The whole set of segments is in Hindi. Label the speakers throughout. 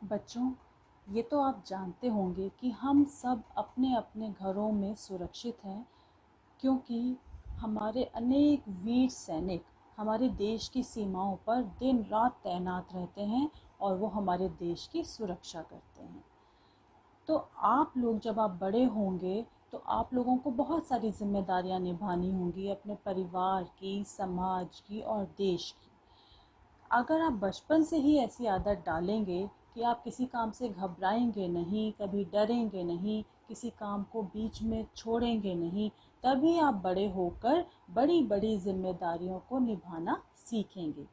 Speaker 1: बच्चों, ये तो आप जानते होंगे कि हम सब अपने अपने घरों में सुरक्षित हैं, क्योंकि हमारे अनेक वीर सैनिक हमारे देश की सीमाओं पर दिन रात तैनात रहते हैं और वो हमारे देश की सुरक्षा करते हैं। तो आप लोग जब आप बड़े होंगे तो आप लोगों को बहुत सारी जिम्मेदारियां निभानी होंगी, अपने परिवार की, समाज की और देश की। अगर आप बचपन से ही ऐसी आदत डालेंगे कि आप किसी काम से घबराएंगे नहीं, कभी डरेंगे नहीं, किसी काम को बीच में छोड़ेंगे नहीं, तभी आप बड़े होकर बड़ी बड़ी जिम्मेदारियों को निभाना सीखेंगे।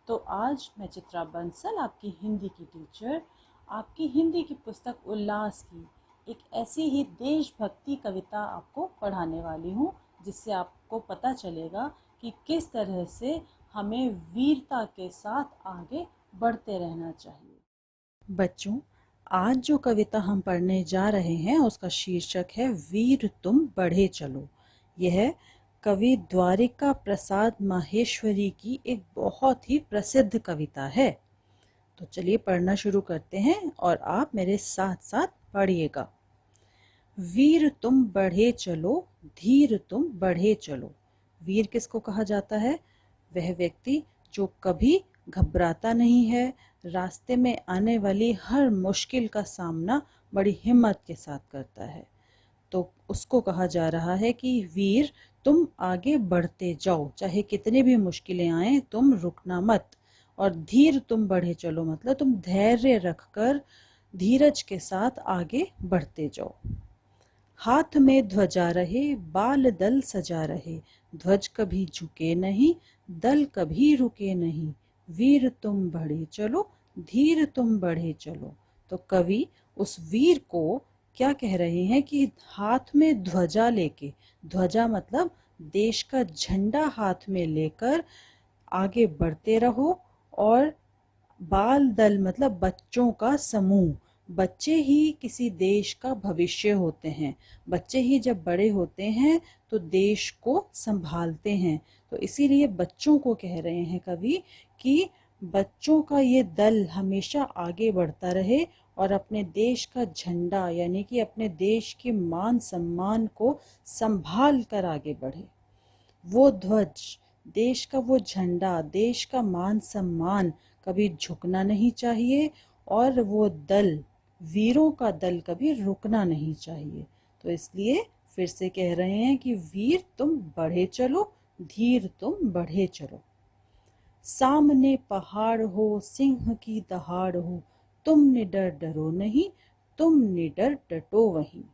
Speaker 1: तो आज मैं चित्रा बंसल, आपकी हिंदी की टीचर, आपकी हिंदी की पुस्तक उल्लास की एक ऐसी ही देशभक्ति कविता आपको पढ़ाने वाली हूँ, जिससे आपको पता चलेगा कि किस तरह से हमें वीरता के साथ आगे बढ़ते रहना चाहिए। बच्चों, आज जो कविता हम पढ़ने जा रहे हैं उसका शीर्षक है वीर तुम बढ़े चलो। यह कवि द्वारिका प्रसाद माहेश्वरी की एक बहुत ही प्रसिद्ध कविता है। तो चलिए पढ़ना शुरू करते हैं और आप मेरे साथ साथ पढ़िएगा। वीर तुम बढ़े चलो, धीर तुम बढ़े चलो। वीर किसको कहा जाता है? वह व्यक्ति जो कभी घबराता नहीं है, रास्ते में आने वाली हर मुश्किल का सामना बड़ी हिम्मत के साथ करता है। तो उसको कहा जा रहा है कि वीर तुम आगे बढ़ते जाओ, चाहे कितनी भी मुश्किलें आए तुम रुकना मत। और धीर तुम बढ़े चलो मतलब तुम धैर्य रखकर धीरज के साथ आगे बढ़ते जाओ। हाथ में ध्वजा रहे, बाल दल सजा रहे, ध्वज कभी झुके नहीं, दल कभी रुके नहीं, वीर तुम बढ़े चलो, धीर तुम बढ़े चलो। तो कवि उस वीर को क्या कह रहे हैं कि हाथ में ध्वजा लेके, ध्वजा मतलब देश का झंडा हाथ में लेकर आगे बढ़ते रहो। और बाल दल मतलब बच्चों का समूह। बच्चे ही किसी देश का भविष्य होते हैं। बच्चे ही जब बड़े होते हैं तो देश को संभालते हैं। तो इसीलिए बच्चों को कह रहे हैं कवि कि बच्चों का ये दल हमेशा आगे बढ़ता रहे और अपने देश का झंडा यानी कि अपने देश के मान सम्मान को संभाल कर आगे बढ़े। वो ध्वज, देश का वो झंडा, देश का मान सम्मान कभी झुकना नहीं चाहिए और वो दल, वीरों का दल कभी रुकना नहीं चाहिए। तो इसलिए फिर से कह रहे हैं कि वीर तुम बढ़े चलो, धीर तुम बढ़े चलो। सामने पहाड़ हो, सिंह की दहाड़ हो, तुम निडर डरो नहीं, तुम निडर डटो वहीं।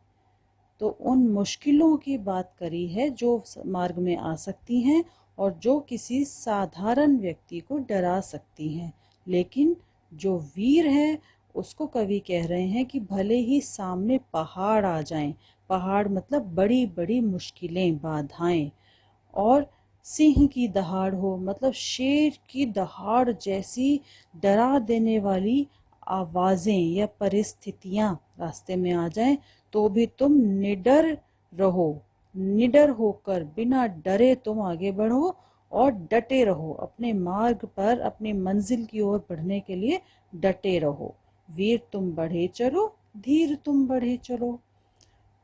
Speaker 1: तो उन मुश्किलों की बात करी है जो मार्ग में आ सकती हैं और जो किसी साधारण व्यक्ति को डरा सकती हैं। लेकिन जो वीर है उसको कवि कह रहे हैं कि भले ही सामने पहाड़ आ जाएं, पहाड़ मतलब बड़ी बड़ी मुश्किलें, बाधाएं, और सिंह की दहाड़ हो मतलब शेर की दहाड़ जैसी डरा देने वाली आवाजें या परिस्थितियां रास्ते में आ जाएं, तो भी तुम निडर रहो। निडर होकर बिना डरे तुम आगे बढ़ो और डटे रहो, अपने मार्ग पर अपनी मंजिल की ओर बढ़ने के लिए डटे रहो। वीर तुम बढ़े चलो, धीर तुम बढ़े चलो।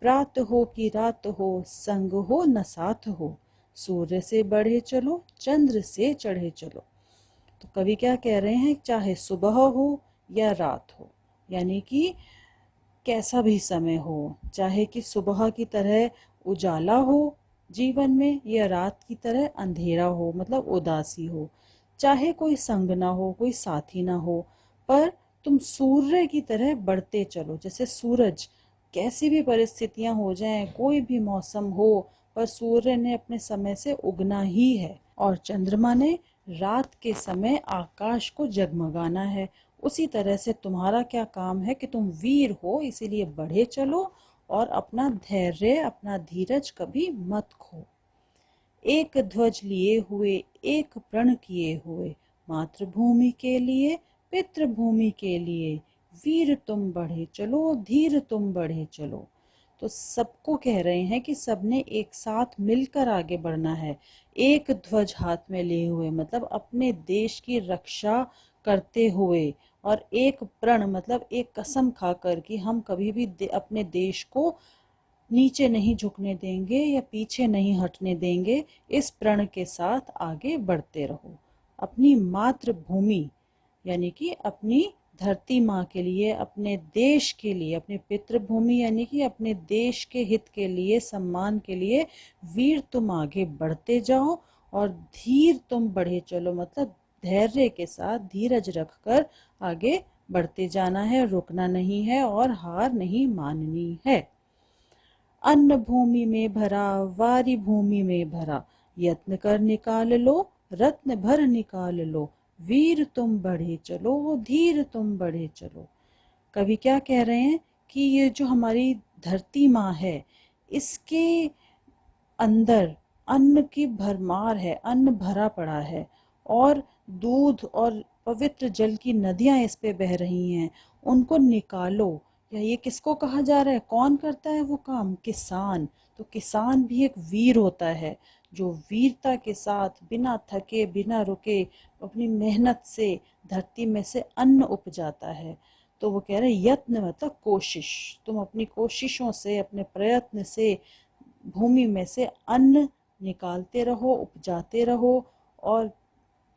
Speaker 1: प्रात हो कि रात हो, संग हो न साथ हो, सूर्य से बढ़े चलो, चंद्र से चढ़े चलो। तो कवि क्या कह रहे हैं? चाहे सुबह हो या रात हो, यानी कि कैसा भी समय हो, चाहे कि सुबह की तरह उजाला हो जीवन में या रात की तरह अंधेरा हो मतलब उदासी हो, चाहे कोई संग ना हो, कोई साथी ना हो, पर तुम सूर्य की तरह बढ़ते चलो। जैसे सूरज, कैसी भी परिस्थितियां हो जाएं, कोई भी मौसम हो, पर सूर्य ने अपने समय से उगना ही है और चंद्रमा ने रात के समय आकाश को जगमगाना है। उसी तरह से तुम्हारा क्या काम है कि तुम वीर हो, इसीलिए बढ़े चलो और अपना धैर्य, अपना धीरज कभी मत खो। एक ध्वज लिए हुए, एक प्रण किए हुए, मातृभूमि के लिए, पितृभूमि के लिए, वीर तुम बढ़े चलो, धीर तुम बढ़े चलो। तो सबको कह रहे हैं कि सबने एक साथ मिलकर आगे बढ़ना है। एक ध्वज हाथ में लिए हुए मतलब अपने देश की रक्षा करते हुए और एक प्रण मतलब एक कसम खाकर कि हम कभी भी अपने देश को नीचे नहीं झुकने देंगे या पीछे नहीं हटने देंगे, इस प्रण के साथ आगे बढ़ते रहो। अपनी मातृभूमि यानी कि अपनी धरती माँ के लिए, अपने देश के लिए, अपने पितृभूमि यानी कि अपने देश के हित के लिए, सम्मान के लिए वीर तुम आगे बढ़ते जाओ और धीर तुम बढ़े चलो, मतलब धैर्य के साथ धीरज रखकर आगे बढ़ते जाना है, रुकना नहीं है और हार नहीं माननी है। अन्न भूमि में भरा, वारी भूमि में भरा, यत्न कर निकाल लो, रत्न भर निकाल लो, वीर तुम बढ़े चलो, धीर तुम बढ़े चलो। कवि क्या कह रहे हैं कि ये जो हमारी धरती माँ है, इसके अंदर अन्न की भरमार है, अन्न भरा पड़ा है और दूध और पवित्र जल की नदियां इस पे बह रही हैं, उनको निकालो। या ये किसको कहा जा रहा है, कौन करता है वो काम, किसान। तो किसान भी एक वीर होता है जो वीरता के साथ बिना थके बिना रुके अपनी मेहनत से धरती में से अन्न उपजाता है। तो वो कह रहे हैं यत्न मतलब कोशिश, तुम अपनी कोशिशों से, अपने प्रयत्न से भूमि में से अन्न निकालते रहो, उपजाते रहो और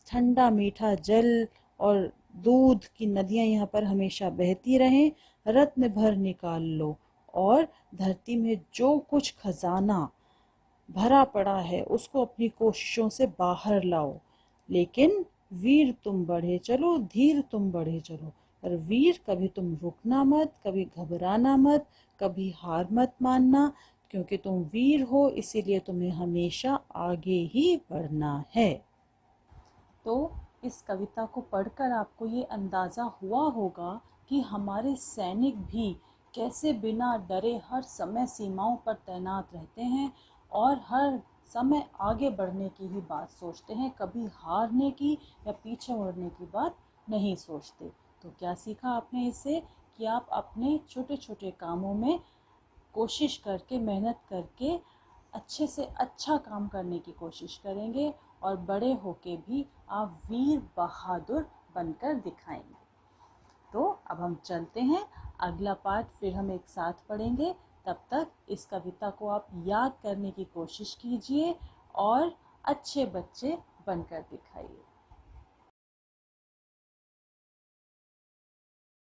Speaker 1: ठंडा मीठा जल और दूध की नदियां यहाँ पर हमेशा बहती रहें। रत्न भर निकाल लो और धरती में जो कुछ खजाना भरा पड़ा है उसको अपनी कोशिशों से बाहर लाओ। लेकिन वीर तुम बढ़े चलो, धीर तुम बढ़े चलो। पर वीर कभी तुम रुकना मत, कभी घबराना मत, कभी हार मत मानना, क्योंकि तुम वीर हो इसीलिए तुम्हें हमेशा आगे ही बढ़ना है। तो इस कविता को पढ़कर आपको ये अंदाज़ा हुआ होगा कि हमारे सैनिक भी कैसे बिना डरे हर समय सीमाओं पर तैनात रहते हैं और हर समय आगे बढ़ने की ही बात सोचते हैं, कभी हारने की या पीछे मुड़ने की बात नहीं सोचते। तो क्या सीखा आपने इससे कि आप अपने छोटे छोटे कामों में कोशिश करके, मेहनत करके अच्छे से अच्छा काम करने की कोशिश करेंगे और बड़े होके भी आप वीर बहादुर बनकर दिखाएंगे। तो अब हम चलते हैं, अगला पार्ट फिर हम एक साथ पढ़ेंगे। तब तक इस कविता को आप याद करने की कोशिश कीजिए और अच्छे बच्चे बनकर दिखाइए।